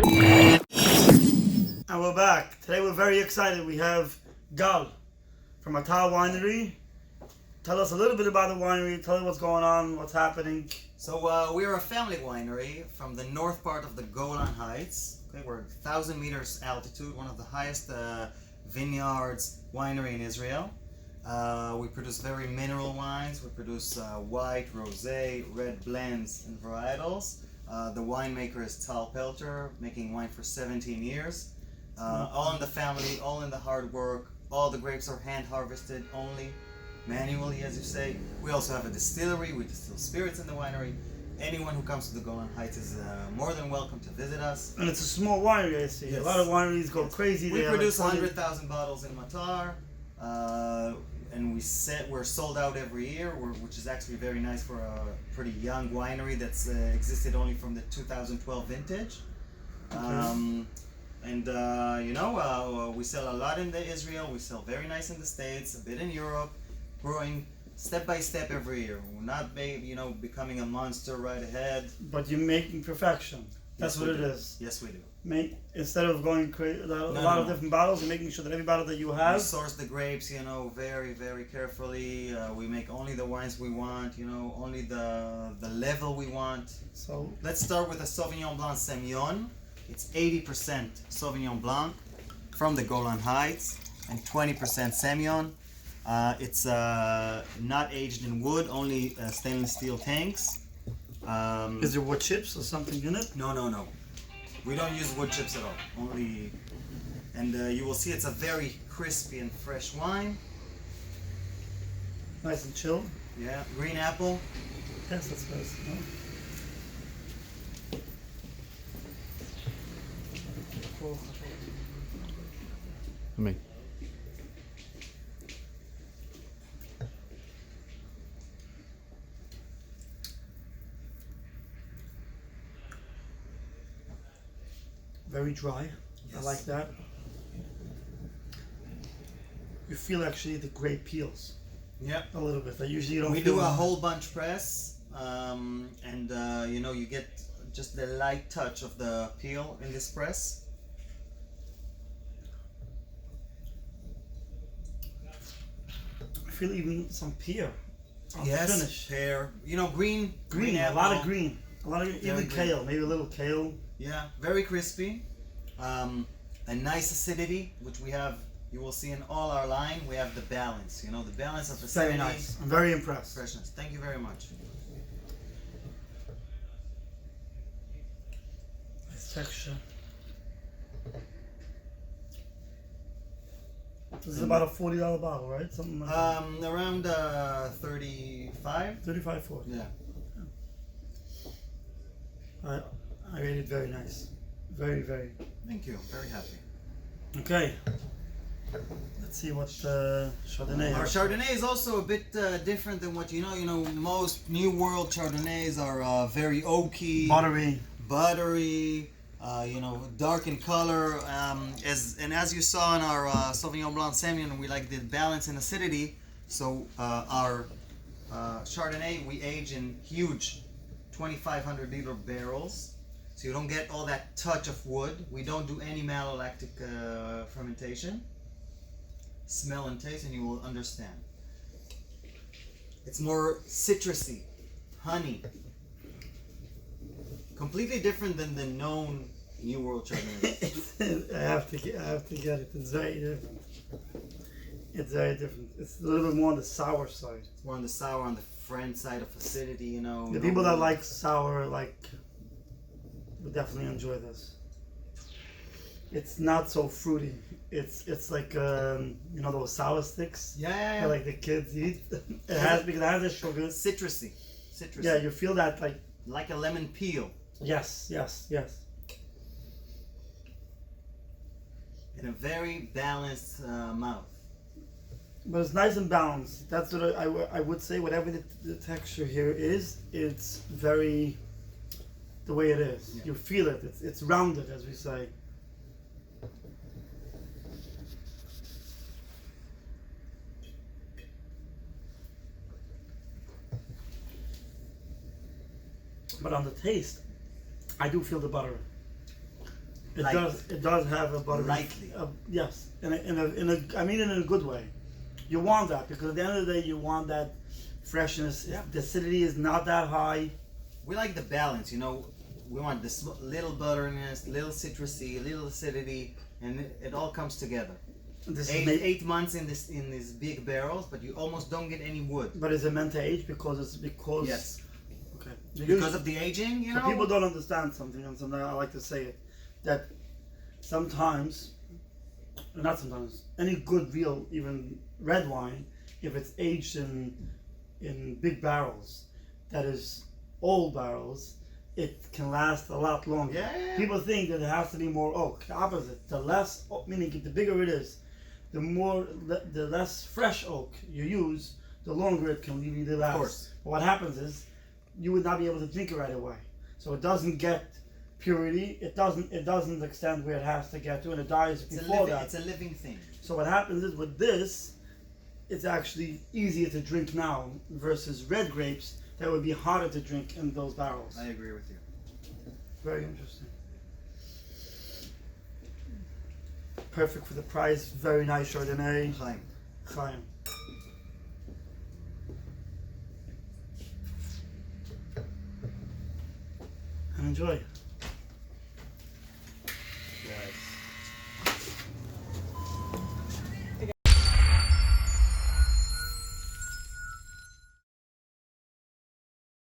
And we're back. Today we're very excited. We have Gal from Matar Winery. Tell us a little bit about the winery. Tell us what's going on, what's happening. So we're a family winery from the north part of the Golan Heights. Okay, we're 1,000 meters altitude, one of the highest vineyards winery in Israel. We produce very mineral wines. We produce white, rosé, red blends, and varietals. The winemaker is Tal Pelter, making wine for 17 years. All in the family, all in the hard work. All the grapes are hand harvested, only manually, as you say. We also have a distillery. We distill spirits in the winery. Anyone who comes to the Golan Heights is more than welcome to visit us. And it's a small winery, I see. Yes. A lot of wineries go crazy. We produce 100,000 bottles in Matar, and we're sold out every year, which is actually very nice for a pretty young winery that's existed only from the 2012 vintage. Okay. We sell a lot in Israel. We sell very nice in the States, a bit in Europe, growing step by step every year. We're not, becoming a monster right ahead. But you're making perfection. That's Yes, what we it do. is. Yes, we do. Instead of going a lot of different bottles, you're making sure that every bottle that you have. We source the grapes, very, very carefully. We make only the wines we want, only the level we want. So let's start with a Sauvignon Blanc Semillon. It's 80% Sauvignon Blanc from the Golan Heights and 20% Semillon. It's not aged in wood, only stainless steel tanks. is there wood chips or something in it? No. We don't use wood chips at all. And you will see it's a very crispy and fresh wine. Nice and chilled. Yeah, green apple. Yes, that's nice. No? Cool. Me. Very dry. Yes. I like that. You feel actually the grape peels Yeah. a little bit. I usually don't. We feel do a them. whole bunch press, and you get just the light touch of the peel in this press. I feel even some pear. On the Yes, finish. pear. Green. Green. A apple. lot of green. A lot of even Very green. kale. Maybe a little kale. Yeah, very crispy. A nice acidity, which we have. You will see in all our line. We have the balance. The balance of acidity. Very nice. I'm very impressed. Freshness. Thank you very much. Nice texture. This is about a $40 bottle, right? Something like that. Around 35. 35, 40. Yeah. I rate it very nice. Very, very. Thank you. Very happy. Okay. Let's see what Chardonnay. Our has. Chardonnay is also a bit different than what you know. Most New World Chardonnays are very oaky, buttery, dark in color. As you saw in our Sauvignon Blanc Semillon, we like the balance and acidity. So our Chardonnay we age in huge 2,500 liter barrels. So you don't get all that touch of wood. We don't do any malolactic fermentation. Smell and taste and you will understand. It's more citrusy, honey. Completely different than the known New World Chardonnay. I have to get it. It's very different. It's very different. It's a little bit more on the sour side. It's more on the sour, on the French side of acidity, The people that like sour, would definitely enjoy this. It's not so fruity. It's like those sour sticks. Yeah. That, like the kids eat. It has the sugar. Citrusy. Yeah, you feel that like a lemon peel. Yes. In a very balanced mouth. But it's nice and balanced. That's what I would say. Whatever the texture here is, it's very the way it is. Yeah. You feel it. It's rounded, as we say. But on the taste, I do feel the butter. It does. It does have a buttery. Lightly. Yes, I mean it in a good way. You want that because at the end of the day, you want that freshness. Yeah. The acidity is not that high. We like the balance, you know. We want this little butteriness, little citrusy, little acidity, and it all comes together. This Eight months in these big barrels, but you almost don't get any wood. But is it meant to age because Yes. Okay. Because of the aging, you know. People don't understand something, and something I like to say it, that sometimes, not sometimes, any good real even red wine, if it's aged in big barrels, that is old barrels, it can last a lot longer. Yeah. People think that it has to be more oak. The opposite. The less, meaning the bigger it is, the less fresh oak you use, the longer it can really last. Of course. But what happens is, you would not be able to drink it right away. So it doesn't get purity. It doesn't extend where it has to get to, and it dies before that. It's a living thing. So what happens is with this, it's actually easier to drink now versus red grapes that would be harder to drink in those barrels. I agree with you. Very interesting. Perfect for the price. Very nice Chardonnay. Chaim. Chaim. And enjoy.